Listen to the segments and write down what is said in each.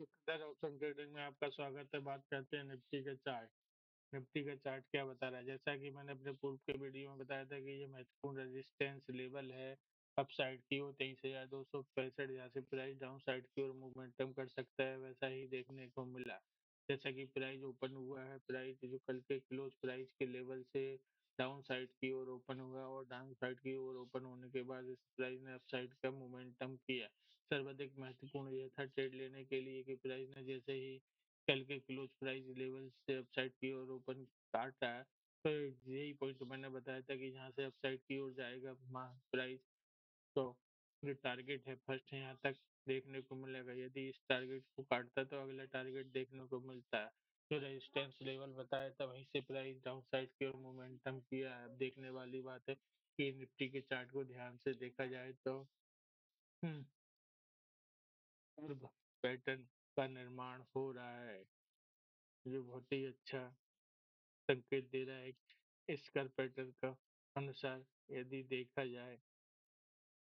कदर option trading में आपका स्वागत है। बात करते हैं निफ्टी के चार्ट। निफ्टी का चार्ट क्या बता रहा है? जैसा कि मैंने अपने पूर्व के वीडियो में बताया था कि ये महत्वपूर्ण रेजिस्टेंस लेवल है अप साइड की ओर 23,265, यहाँ से प्राइस डाउन साइड की ओर मोमेंटम कर सकता है, वैसा ही देखने को मिला। जैसा कि प्राइस ओपन हुआ है, प्राइस जो कल के क्लोज प्राइस के लेवल से डाउन साइड की ओर ओपन हुआ और डाउन साइड की ओर ओपन होने के बाद इस प्राइस ने अप साइड का मोमेंटम किया। सर्वाधिक महत्वपूर्ण यह था ट्रेड लेने के लिए कि प्राइस ने जैसे ही कल के क्लोज प्राइस लेवल से अपसाइड की ओर ओपन काटा है, तो यही पॉइंट मैंने बताया था कि यहाँ से अपसाइड की ओर जाएगा प्राइस। तो जो टारगेट है फर्स्ट यहाँ तक देखने को मिलेगा। यदि इस टारगेट को काटता तो अगला टारगेट देखने को मिलता है। जो रेजिस्टेंस लेवल बताया था वहीं से प्राइस डाउन साइड की ओर मोमेंटम किया है। अब देखने वाली बात है कि निफ्टी के चार्ट को ध्यान से देखा जाए तो पैटर्न का निर्माण हो रहा है, जो बहुत ही अच्छा संकेत दे रहा है। इस कर पैटर्न का अनुसार यदि देखा जाए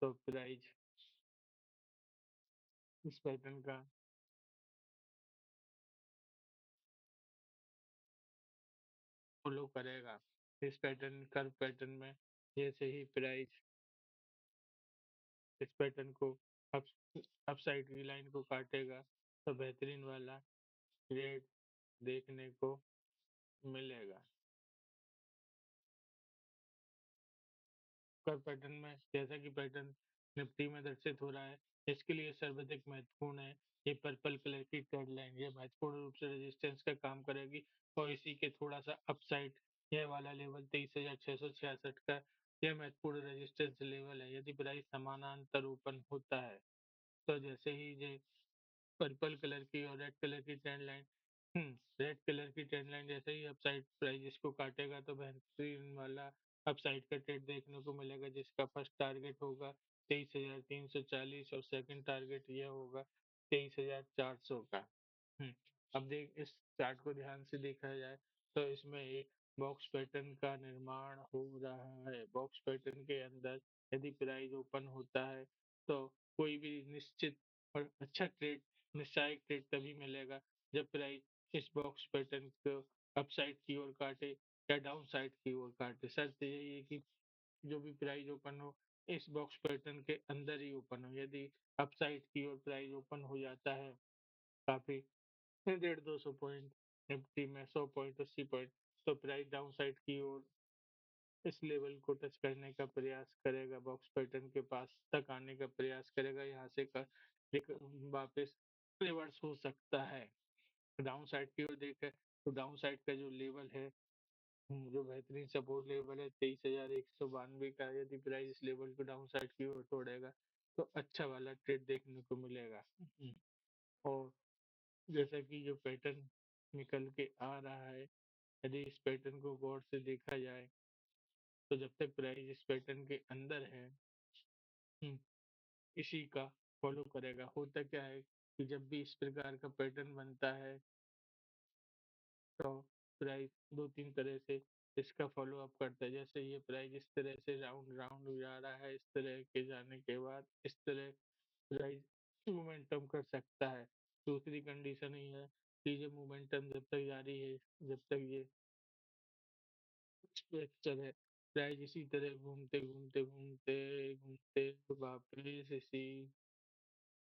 तो प्राइस इस पैटर्न का फॉलो करेगा। इस पैटर्न कर पैटर्न में जैसे ही प्राइस इस पैटर्न को अप अप साइड की लाइन को काटेगा तो बेहतरीन वाला ट्रेड देखने को मिलेगा। कर पैटर्न में जैसा कि पैटर्न निफ्टी में दर्शित हो रहा है, इसके लिए सर्वाधिक महत्वपूर्ण है ये पर्पल कलर की ट्रेड लाइन। ये महत्वपूर्ण रूप से रेजिस्टेंस का काम करेगी और इसी के थोड़ा सा अपसाइड यह वाला लेवल 23,666 का यह महत्वपूर्ण रेजिस्टेंस लेवल है। यदि प्राइस समानांतर ओपन होता है तो जैसे ही ये पर्पल कलर की और रेड कलर की ट्रेंड लाइन रेड कलर की ट्रेंड लाइन जैसे ही अपसाइड प्राइस इसको काटेगा तो बेहतरीन वाला अपसाइड का ट्रेड देखने को मिलेगा, जिसका फर्स्ट टारगेट होगा 23,340 और सेकंड टारगेट यह होगा 23,400 का। हम्म, अब देख इस चार्ट को ध्यान से देखा जाए तो इसमें एक बॉक्स पैटर्न का निर्माण हो रहा है। बॉक्स पैटर्न के अंदर यदि प्राइस ओपन होता है तो कोई भी निश्चित और अच्छा ट्रेड निश्चायक ट्रेड तभी मिलेगा जब प्राइस इस बॉक्स पैटर्न को अपसाइड की ओर काटे या डाउन साइड की ओर काटे। शर्त यही है कि जो भी प्राइस ओपन हो इस बॉक्स पैटर्न के अंदर ही ओपन हो। यदि अपसाइड की ओर प्राइस ओपन हो जाता है काफी 150-200 पॉइंट, निफ्टी में 100 पॉइंट 80 पॉइंट, तो प्राइस डाउन साइड की ओर इस लेवल को टच करने का प्रयास करेगा, बॉक्स पैटर्न के पास तक आने का प्रयास करेगा, यहाँ से कर एक वापस रिवर्स हो सकता है। डाउन साइड की ओर देखें तो डाउन साइड का जो लेवल है, जो बेहतरीन सपोर्ट लेवल है 23,192 का, यदि प्राइस इस लेवल को डाउन साइड की ओर तोड़ेगा तो अच्छा वाला ट्रेड देखने को मिलेगा। और जैसा कि जो पैटर्न निकल के आ रहा है, यदि इस पैटर्न को गौर से देखा जाए तो जब तक प्राइस इस पैटर्न के अंदर है इसी का फॉलो करेगा। होता क्या है कि जब भी इस प्रकार का पैटर्न बनता है तो प्राइस दो तीन तरह से इसका फॉलो अप करता है। जैसे ये प्राइस इस तरह से राउंड राउंड जा रहा है, इस तरह के जाने के बाद इस तरह प्राइस मोमेंटम कर सकता है। दूसरी कंडीशन ही है कि ये मोमेंटम जब तक जारी है, जब तक ये स्ट्रक्चर है, प्राइस इसी तरह घूमते घूमते घूमते घूमते वापिस इसी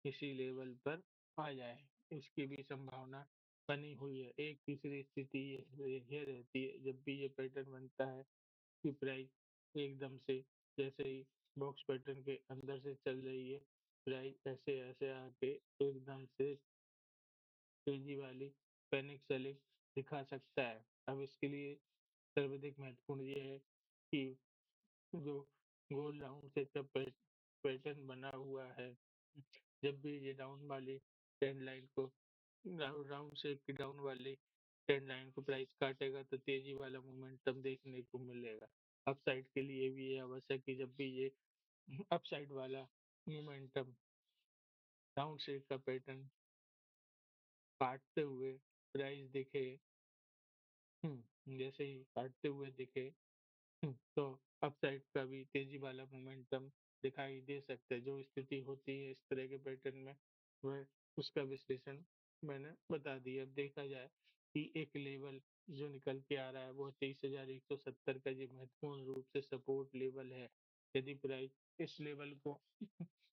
इसी लेवल पर आ जाए, इसकी भी संभावना बनी हुई है। एक तीसरी स्थिति ये रहती है जब भी ये पैटर्न बनता है कि प्राइस एकदम से जैसे ही बॉक्स पैटर्न के अंदर से चल रही है, प्राइस ऐसे ऐसे आके एकदम से तेजी वाली पैनिक सेलिंग दिखा सकता है। अब इसके लिए सर्वाधिक महत्वपूर्ण ये है कि जो गोल राउंड से जब पैटर्न बना हुआ है, जब भी ये डाउन वाली ट्रेंड लाइन को राउंड शेप की डाउन वाली ट्रेंड लाइन को प्राइस काटेगा तो तेजी वाला मोमेंटम देखने को मिलेगा। अपसाइड के लिए भी ये आवश्यक है जब भी ये अपसाइड वाला मोमेंटम डाउन शेप का पैटर्न काटते हुए प्राइस दिखे, जैसे ही काटते हुए दिखे तो अपसाइड का भी तेजी वाला मोमेंटम दिखाई दे सकता है। जो स्थिति होती है इस तरह के पैटर्न में वह उसका विश्लेषण मैंने बता दी। अब देखा जाए कि एक लेवल जो निकल के आ रहा है वो 23,170 का, ये महत्वपूर्ण रूप से सपोर्ट लेवल है। यदि प्राइस इस लेवल को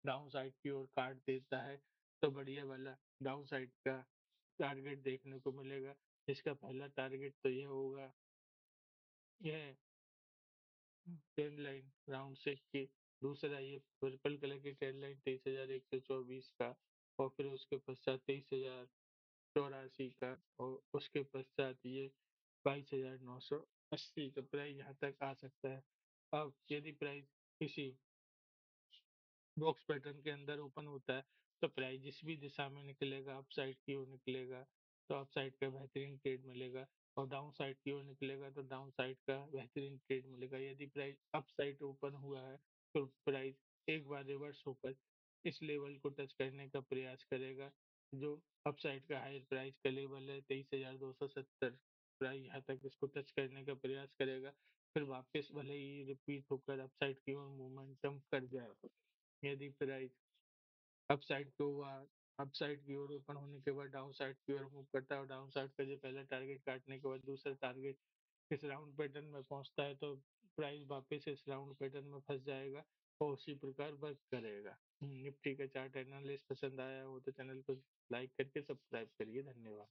डाउन साइड की ओर काट देता है तो बढ़िया वाला डाउन साइड का टारगेट देखने को मिलेगा। इसका पहला टारगेट तो ये होगा, यह ट्रेंड लाइन राउंड शेप की। दूसरा ये पर्पल कलर की ट्रेंड लाइन 23,124 का, और फिर उसके पश्चात 23,084 का, और उसके पश्चात ये 22,980 का प्राइस यहाँ तक आ सकता है। अब यदि प्राइस किसी बॉक्स पैटर्न के अंदर ओपन होता है तो प्राइस जिस भी दिशा में निकलेगा, अप साइड की ओर निकलेगा तो अप साइड का बेहतरीन ट्रेड मिलेगा, और डाउन साइड की ओर निकलेगा तो डाउन साइड का बेहतरीन ट्रेड मिलेगा। यदि प्राइस अप साइड ओपन हुआ है तो प्राइस एक बार रिवर्स होकर इस लेवल को टच करने का प्रयास करेगा, जो अप साइड का हायर प्राइस का लेवल है 23,270। प्राइस यहाँ तक इसको टच करने का प्रयास करेगा, फिर वापस भले ही रिपीट होकर अप साइड की ओर मोमेंटम कर जाए। यदि प्राइस अप साइड पे हुआ, अप साइड की ओर ओपन होने के बाद डाउन साइड की ओर मूव करता है, और डाउन साइड का जो पहला टारगेट काटने के बाद दूसरा टारगेट इस राउंड पैटर्न में पहुंचता है तो प्राइस वापस इस राउंड पैटर्न में फंस जाएगा और उसी प्रकार वर्क करेगा। निफ्टी का चार्ट एनालिसिस पसंद आया हो तो चैनल को लाइक करके सब्सक्राइब करिए। धन्यवाद।